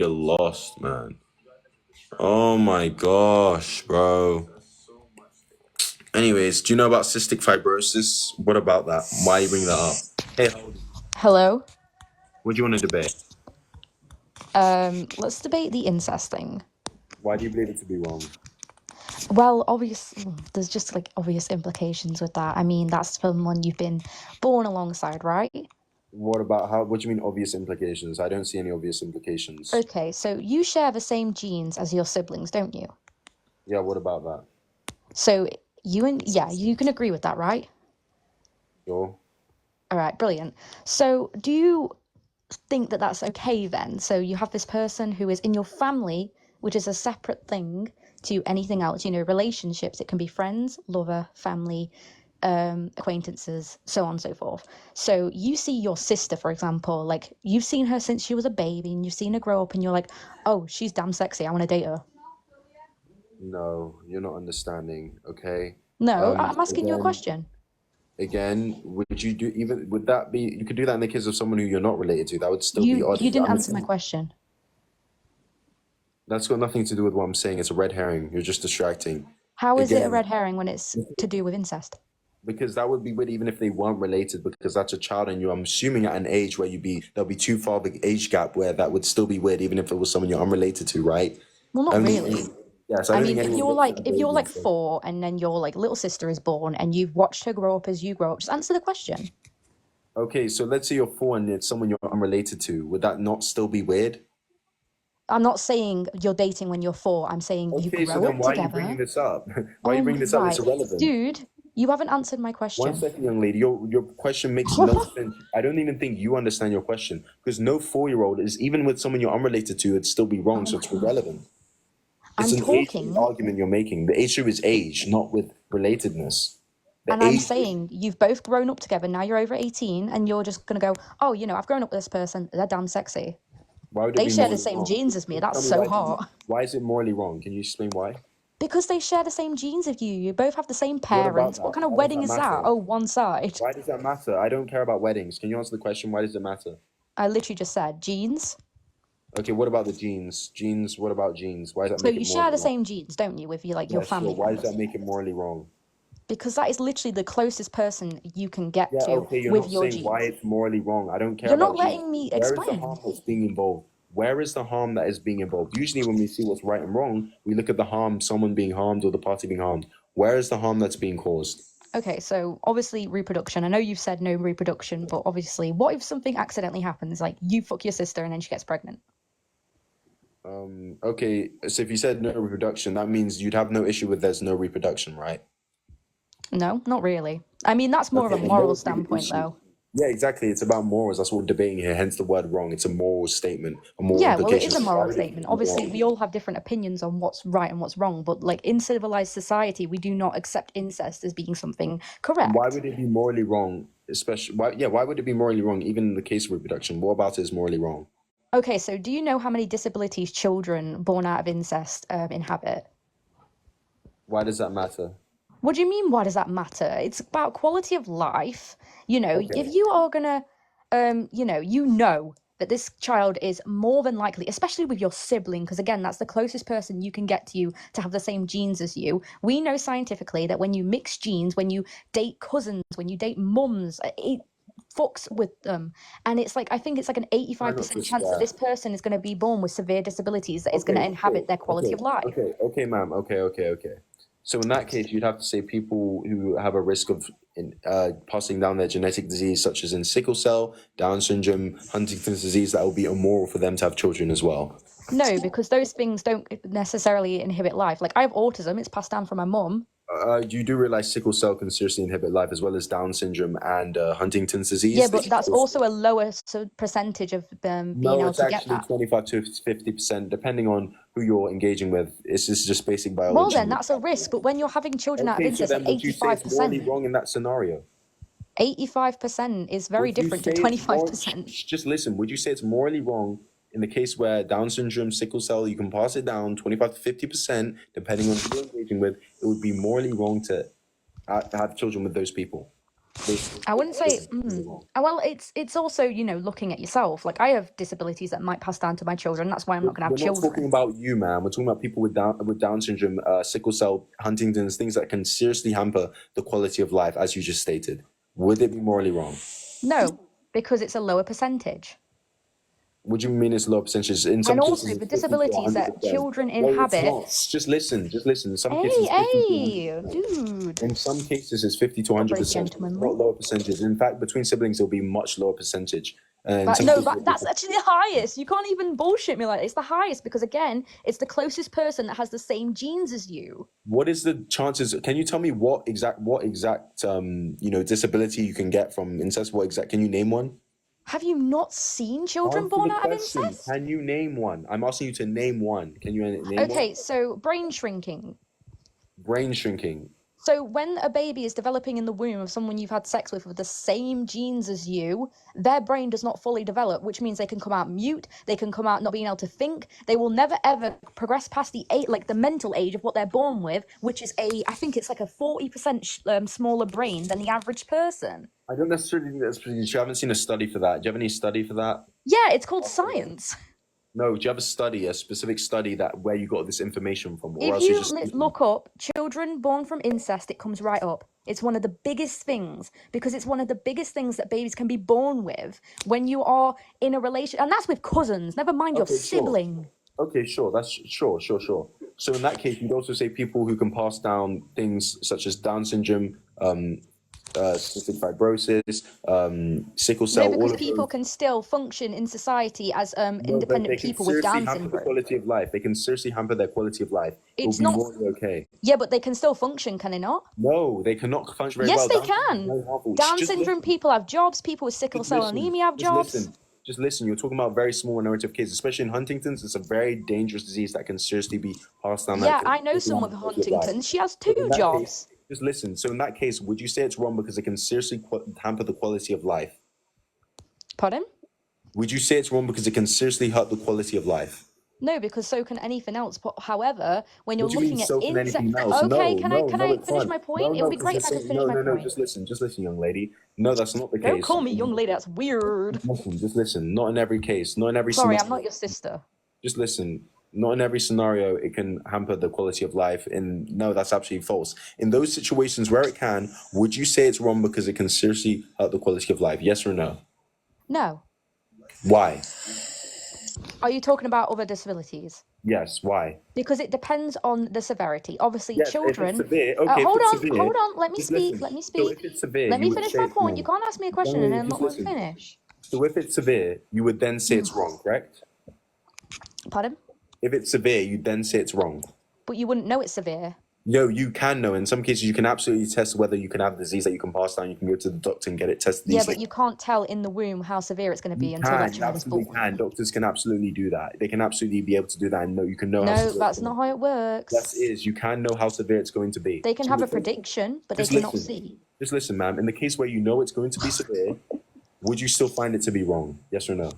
lost, man. Oh my gosh, bro. Anyways, do you know about cystic fibrosis? What about that? Why you bring that up? Hey, Hello. what do you want to debate? Let's debate the incest thing. Why do you believe it to be wrong? Well, there's just like obvious implications with that. I mean, that's someone you've been born alongside, right? What about how? What do you mean obvious implications? I don't see any obvious implications. Okay, so you share the same genes as your siblings, don't you? Yeah, what about that? So you can agree with that, right? Sure. All right, brilliant. So do you think that that's okay then? So you have this person who is in your family, which is a separate thing to anything else, relationships. It can be friends, lover, family, acquaintances, so on and so forth. So you see your sister, for example, like you've seen her since she was a baby and you've seen her grow up and you're like, oh, she's damn sexy. I want to date her. No, you're not understanding. Okay. No, Um, I'm asking you a again, question. would you do even? Would that be? You could do that in the case of someone who you're not related to. That would still be You odd. you didn't answer my question. That's got nothing to do with what I'm saying. It's a red herring. You're just distracting. How is it a Again, red herring when it's to do with incest? because that would be weird even if they weren't related, because that's a child and you, I'm assuming at an age where there'll be too far of an age gap where that would still be weird even if it was someone you're unrelated to, right? Well, I not don't think really. yes, I I don't mean, think if anyone you're looks at like a if you're baby and like says, 4 and then your like little sister is born and you've watched her grow up as you grow up, just answer the question. okay, so let's say you're 4 and it's someone you're unrelated to. Would that not still be weird? I'm not saying you're dating when you're 4. I'm saying you Okay, so grow then up why are you bringing together. this up? Why are Oh you bringing my, this up? It's right. irrelevant. Dude, you haven't answered my One question. second, young lady. Your question makes no sense. I don't even think you understand your question because no 4-year-old is even with someone you're unrelated to. It'd still be wrong, Oh so my it's God. irrelevant. It's I'm an age-based talking argument you're making. The issue is age, not with relatedness. The and I'm age. saying you've both grown up together. Now you're over 18 and you're just going to go, oh, I've grown up with this person. They're damn sexy. Why would it They be share the morally same wrong? genes as me. That's Tell me so why. hot. Why is it morally wrong? Can you explain why? Because they share the same genes as you. You both have the same What about parents. What that? kind of Why does wedding that is that? matter? Oh, one side. Why does that matter? I don't care about weddings. Can you answer the question? Why does it matter? I literally just said genes. Okay, what about the genes? Genes. What about genes? Why does that So make it you share morally the wrong? same genes, don't you, with your Yeah, sure. family Why does that members? make it morally wrong? Because that is literally the closest person you can get Yeah, to okay, you're with not your saying why genes. it's morally wrong. I don't care You're not about genes. letting me Where is the explain. harm that's being involved? Where is the harm that is being involved? Usually, when we see what's right and wrong, we look at the harm, someone being harmed or the party being harmed. Where is the harm that's being caused? Okay, so obviously reproduction. I know you've said no reproduction, but obviously, what if something accidentally happens? Like you fuck your sister and then she gets pregnant? Okay, so if you said no reproduction, that means you'd have no issue with there's no reproduction, right? No, not really. I mean, that's more of Okay, a and what moral would be the standpoint, issue? though. Yeah, exactly. It's about morals. That's what we're debating here. Hence the word wrong. It's a moral statement, a moral Yeah, well, it implication. is a So why moral would it statement. be Obviously, wrong? we all have different opinions on what's right and what's wrong, but like in civilized society, we do not accept incest as being something And why correct. would it be morally wrong? Especially, why? Yeah, why would it be morally wrong? Even in the case of reproduction, what about it is morally wrong? Okay, so do you know how many disabilities children born out of incest inhabit? Why does that matter? What do you mean, why does that matter? It's about quality of life. If Okay. you are gonna, you know that this child is more than likely, especially with your sibling, because again, that's the closest person you can get to you to have the same genes as you. We know scientifically that when you mix genes, when you date cousins, when you date mums, it fucks with them. And it's like, I think it's like an Try not to 85% chance that swear. this person is going to be born with severe disabilities that is going Okay, to okay, inhabit their quality okay, of life. okay, ma'am. Okay. So in that case, you'd have to say people who have a risk of passing down their genetic disease, such as in sickle cell, Down syndrome, Huntington's disease, that would be immoral for them to have children as well. No, because those things don't necessarily inhibit life. Like I have autism, it's passed down from my mum. You do realize sickle cell can seriously inhibit life, as well as Down syndrome and Huntington's Yeah, disease. but that's also a lower percentage of being No, able it's to get actually that. 25 to 50%, depending on who you're engaging with. This is just basic Well, biology. then that's a risk. But when you're having children out of Okay, so incest, like then would you say it's morally 85%, wrong in that scenario? 85% is very Would you different to say it's more, 25%. just listen, would you say it's morally wrong in the case where Down syndrome, sickle cell, you can pass it down 25 to 50%, depending on who you're engaging with, it would be morally wrong to have children with those people? I wouldn't say. Well, it's also looking at yourself. Like I have disabilities that might pass down to my children. That's why I'm not going to have We're not talking children. about you, man. We're talking about people with Down syndrome, sickle cell, Huntington's, things that can seriously hamper the quality of life, as you just stated. Would it be morally wrong? No, because it's a lower percentage. What do you mean it's low percentage? In some And cases, also it's the 50 to disabilities that 100%. children No, it's inhabit. not. Just listen. In some cases, it's 50 to 100%. Dude. In some cases, it's 50 to Not very 100%. It's gentlemanly. not lower percentage. In fact, between siblings, it'll be much lower percentage. In But some no, cases, that's actually the highest. You can't even bullshit me like that. It's the highest because again, it's the closest person that has the same genes as you. what is the chances? Can you tell me what exact disability you can get from incest? Can you name one? Have you not seen children Answer born the out of question. incest? Can you name one? I'm asking you to name one. Can you name one? Okay, so brain shrinking. Brain shrinking. So when a baby is developing in the womb of someone you've had sex with the same genes as you, their brain does not fully develop, which means they can come out mute, they can come out not being able to think, they will never ever progress past the mental age of what they're born with, which is I think it's like a 40% smaller brain than the average person. I don't necessarily think that's pretty. You haven't seen a study for that. Do you have any study for that? Yeah, it's called science. No, do you have a specific study that where you got this information from? Or If else you just look up children born from incest, it comes right up. It's one of the biggest things because it's one of the biggest things that babies can be born with when you are in a relation, and that's with cousins. Never mind your sibling. Okay, sure. That's sure. So in that case, you'd also say people who can pass down things such as Down syndrome, cystic fibrosis, sickle cell. No, because all of people those. can still function in society as No, but they independent can people with seriously Down hamper the syndrome. quality of life. They can seriously hamper their quality of life. It's It'll be not. morally okay. Yeah, but they can still function, can they not? No, they cannot function very Yes, well. they Down syndrome is can. very harmful. Down Just syndrome listen. people have jobs. People with sickle Just cell listen. anemia have Just jobs. listen. Just listen. You're talking about very small minority of cases, especially in Huntington's. It's a very dangerous disease that can seriously be passed down. Yeah, That can I know someone with quality of life. Huntington's. She has So 2 in that jobs. case, just listen. So in that case, would you say it's wrong because it can seriously hamper the quality of life? Pardon? Would you say it's wrong because it can seriously hurt the quality of life? No, because so can anything else. But however, when you're What do you mean looking at so can incest, anything else? okay, No, can no, I it finish can't. my point? It would be because great you're if I could saying finish my no. point. Just listen, young lady. No, that's not the Don't case. call me young lady. That's weird. Just listen. Not in every case. Not in every Sorry, scenario. I'm not your sister. Just listen. Not in every scenario it can hamper the quality of life. And no, that's absolutely false. In those situations where it can, would you say it's wrong because it can seriously hurt the quality of life? Yes or no? No. Why? Are you talking about other disabilities? Yes. Why? Because it depends on the severity. Obviously, Yes. children. If it's severe, okay. Hold if it's on, severe, hold on. Let me just speak. listen. Let me So speak. if it's severe, Let you me would finish say my it's point. You wrong. can't ask me a question No, and then just not let me listen. finish. So if it's severe, you would then say it's wrong, correct? Pardon? If it's severe, you then say it's wrong. But you wouldn't know it's severe. No, you can know. In some cases, you can absolutely test whether you can have a disease that you can pass down. You can go to the doctor and get it tested. Yeah, but you can't tell in the womb how severe it's going to be until that You child is absolutely born. can. Doctors can absolutely do that. They can absolutely be able to do that and know you can know how No, severe that's it's not going how it works. to be. That is, you can know how severe it's going to be. They can So have in a the case- prediction, but they just cannot listen. see. Just listen, ma'am. In the case where you know it's going to be severe, would you still find it to be wrong? Yes or no?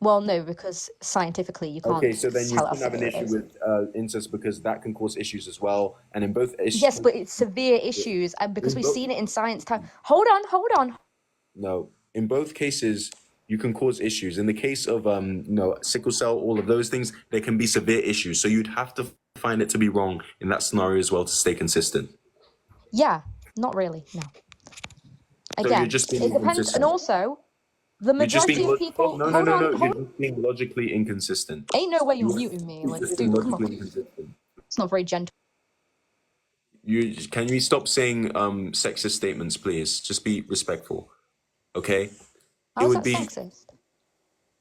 Well, no, because scientifically you can't Okay, so then you tell how can have an severe it issue is. with incest because that can cause issues as well. And in both issues, Yes, but it's severe issues, and because we've both- seen it in science time. Hold on. no, in both cases, you can cause issues. In the case of sickle cell, all of those things, there can be severe issues. So you'd have to find it to be wrong in that scenario as well to stay consistent. Yeah, not really. No. So Again, you're just being it depends, inconsistent. and also the You're just majority being of people. no. Hold on. You're just being logically inconsistent. Ain't no way you're muting me. You're Like, just dude, being come logically on. inconsistent. It's not very gentle. Can you stop saying sexist statements, please? Just be respectful, okay? How's would that be- sexist?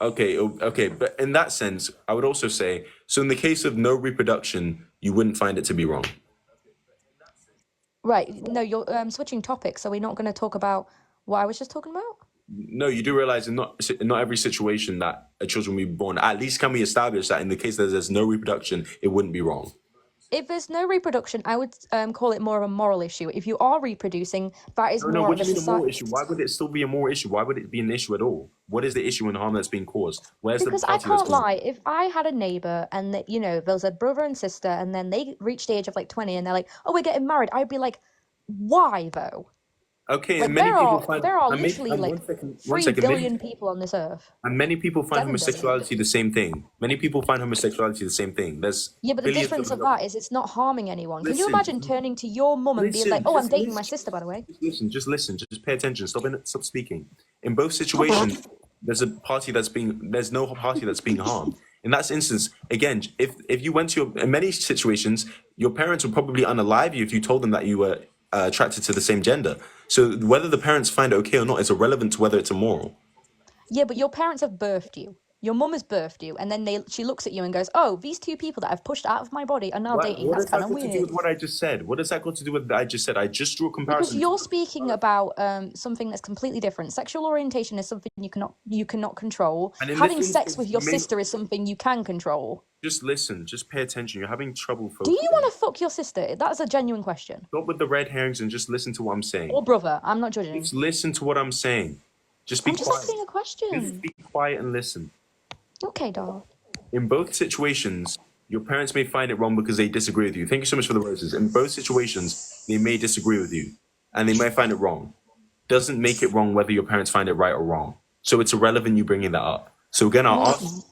Okay, but in that sense, I would also say, so in the case of no reproduction, you wouldn't find it to be wrong. Right. No, you're switching topics. Are we not going to talk about what I was just talking about? No, you do realize in not every situation that a children will be born. At least can we establish that in the case that there's no reproduction, it wouldn't be wrong. If there's no reproduction, I would call it more of a moral issue. If you are reproducing, that is No, more what of do a you mean a moral society. issue? Why would it still be a moral issue? Why would it be an issue at all? What is the issue and harm that's being caused? Where's Because the I party that's can't lie, if I had a neighbor and that there was a brother and sister, and then they reached the age of like 20, and they're like, "Oh, we're getting married," I'd be like, "Why though?" Okay, Like and many people find. there are And maybe, literally like one 3 second. billion people on this earth. And many people find 7 billion. homosexuality the same thing. Many people find homosexuality the same thing. There's Yeah, but the billions of difference of that is it's not harming anyone. Can you Listen, imagine turning to your mum and being like, listen, "Oh, I'm just dating my listen, sister, by the way"? just listen, just pay attention. Stop speaking. In both situations, there's no party that's being harmed. In that instance, again, if you went to in many situations, your parents would probably unalive you if you told them that you were attracted to the same gender. So whether the parents find it okay or not is irrelevant to whether it's immoral. Yeah, but your parents have birthed you. Your mum has birthed you, and then she looks at you and goes, "Oh, these two people that I've pushed out of my body are now dating. What That's has that kind of got to do weird." with what I just said? What has that got to do with what I just said? I just drew a Because comparison. you're speaking about something that's completely different. Sexual orientation is something you cannot control. And in this Having sex instance, with your sister is something you can control. just listen, just pay attention. You're having trouble Do you focusing. want to fuck your sister? That's a genuine question. Stop with the red herrings and just listen to what I'm saying. Or brother. I'm not judging. Just listen to what I'm saying. Just be I'm just quiet. asking a Just question. be quiet and listen. Okay, doll. In both situations, your parents may find it wrong because they disagree with you. Thank you so much for the roses. In both situations, they may disagree with you and they may find it wrong. Doesn't make it wrong whether your parents find it right or wrong. So it's irrelevant you bringing that up. So again, I'll ask,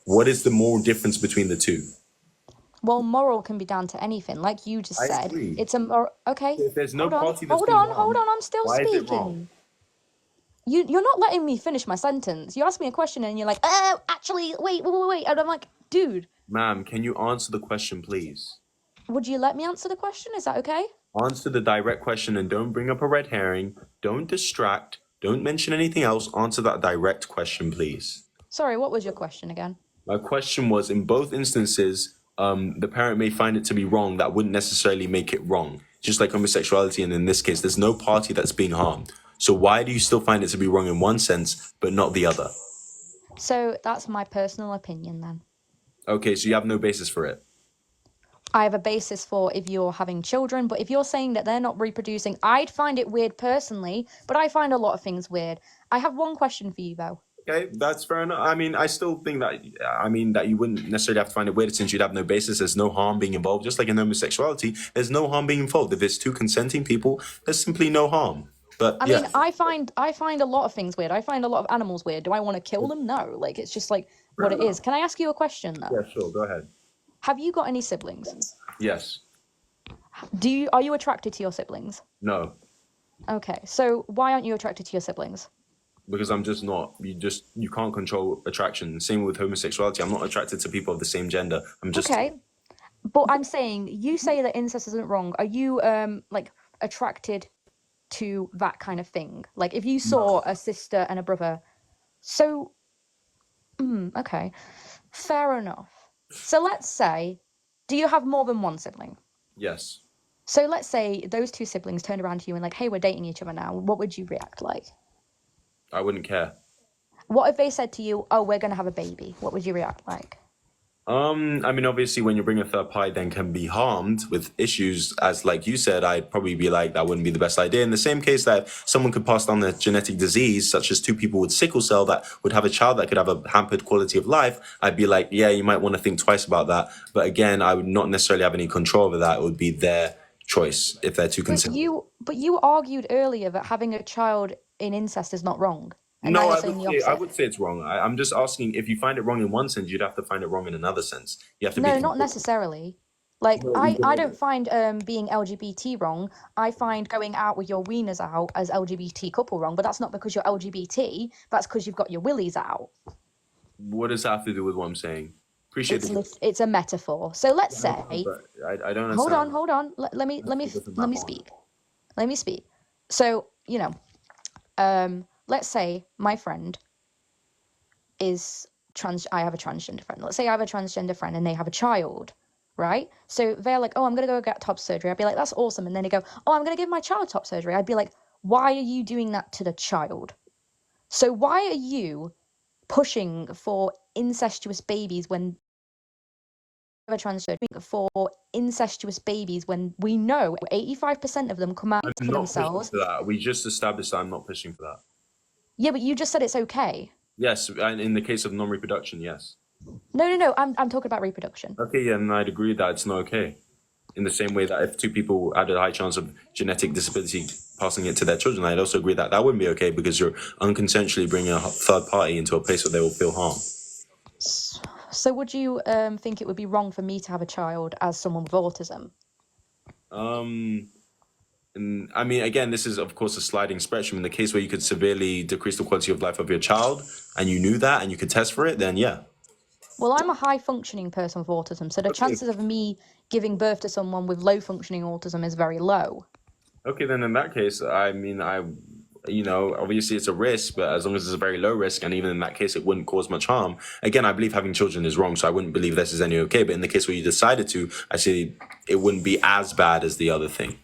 what is the moral difference between the two? Well, moral can be down to anything, like you just I said. agree. It's a okay. If there's no Hold on, party that's hold being on, harmed, hold on. I'm still why is it wrong? speaking. You're not letting me finish my sentence. You asked me a question and you're like, "Oh, actually, wait," and I'm like, "Dude, Ma'am, can you answer the question, please? would you let me answer the question? Is that okay?" Answer the direct question and don't bring up a red herring. Don't distract. Don't mention anything else. Answer that direct question, please. Sorry, what was your question again? My question was, in both instances, the parent may find it to be wrong. That wouldn't necessarily make it wrong. Just like homosexuality, and in this case, there's no party that's being harmed. So why do you still find it to be wrong in one sense, but not the other? So that's my personal opinion then. Okay, so you have no basis for it. I have a basis for if you're having children, but if you're saying that they're not reproducing, I'd find it weird personally, but I find a lot of things weird. I have one question for you though. Okay, that's fair enough. I mean, I still think that, that you wouldn't necessarily have to find it weird since you'd have no basis. There's no harm being involved. Just like in homosexuality, there's no harm being involved. If it's two consenting people, there's simply no harm. But I yeah, mean, I find a lot of things weird. I find a lot of animals weird. Do I want to kill them? No. Like it's just like what it is. Can I ask you a question though? yeah, sure, go ahead. Have you got any siblings? Yes. Are you attracted to your siblings? No, Okay. So why aren't you attracted to your siblings? because I'm just not. You can't control attraction. Same with homosexuality. I'm not attracted to people of the same gender. I'm just Okay. But I'm saying you say that incest isn't wrong. Are you like attracted to that kind of thing? Like if you saw a sister and a brother. So okay. Fair enough. So let's say, do you have more than one sibling? yes. So let's say those two siblings turned around to you and like, "Hey, we're dating each other now." What would you react like? I wouldn't care. What if they said to you, "Oh, we're gonna have a baby"? What would you react like? I mean, obviously, when you bring a third party, then can be harmed with issues, as like you said, I'd probably be like, that wouldn't be the best idea. In the same case that someone could pass down a genetic disease, such as two people with sickle cell that would have a child that could have a hampered quality of life, I'd be like, yeah, you might want to think twice about that. But again, I would not necessarily have any control over that. It would be their choice if they're too concerned. But you argued earlier that having a child in incest is not wrong. And now No, you're saying the opposite. I would say it's wrong. I'm just asking, if you find it wrong in one sense, you'd have to find it wrong in another sense. You have to No, be. not necessarily. Like I don't find being LGBT wrong. I find going out with your wieners out as LGBT couple wrong, but that's not because you're LGBT. That's because you've got your willies out. What does that have to do with what I'm saying? Appreciate it. It's a metaphor. So let's say. But I don't understand. Hold on. Let me speak. Let me speak. So let's say my friend is trans. I have a transgender friend. Let's say I have a transgender friend and they have a child, right? So they're like, "Oh, I'm gonna go get top surgery." I'd be like, "That's awesome." And then they go, "Oh, I'm gonna give my child top surgery." I'd be like, "Why are you doing that to the child? So why are you pushing for incestuous babies when we know 85% of them come out I'm for not themselves?" pushing for that. We just established that I'm not pushing for that. Yeah, but you just said it's okay. Yes, and in the case of non-reproduction, yes. No. I'm talking about reproduction. Okay, yeah, and I'd agree that it's not okay. In the same way that if two people had a high chance of genetic disability passing it to their children. I'd also agree that that wouldn't be okay because you're unconsensually bringing a third party into a place where they will feel harm. So would you think it would be wrong for me to have a child as someone with autism? And I mean, again, this is of course a sliding spectrum. In the case where you could severely decrease the quality of life of your child, and you knew that, and you could test for it, then yeah. Well, I'm a high functioning person with autism, so the chances of me giving birth to someone with low functioning autism is very low. Okay, then in that case, I mean, obviously it's a risk, but as long as it's a very low risk, and even in that case, it wouldn't cause much harm. Again, I believe having children is wrong, so I wouldn't believe this is any okay. But in the case where you decided to, I say it wouldn't be as bad as the other thing.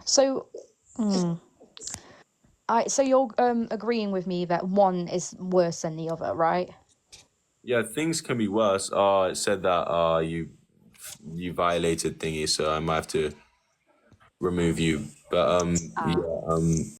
So, so you're agreeing with me that one is worse than the other, right? Yeah, things can be worse. It said that you violated thingy, so I might have to remove you. But yeah,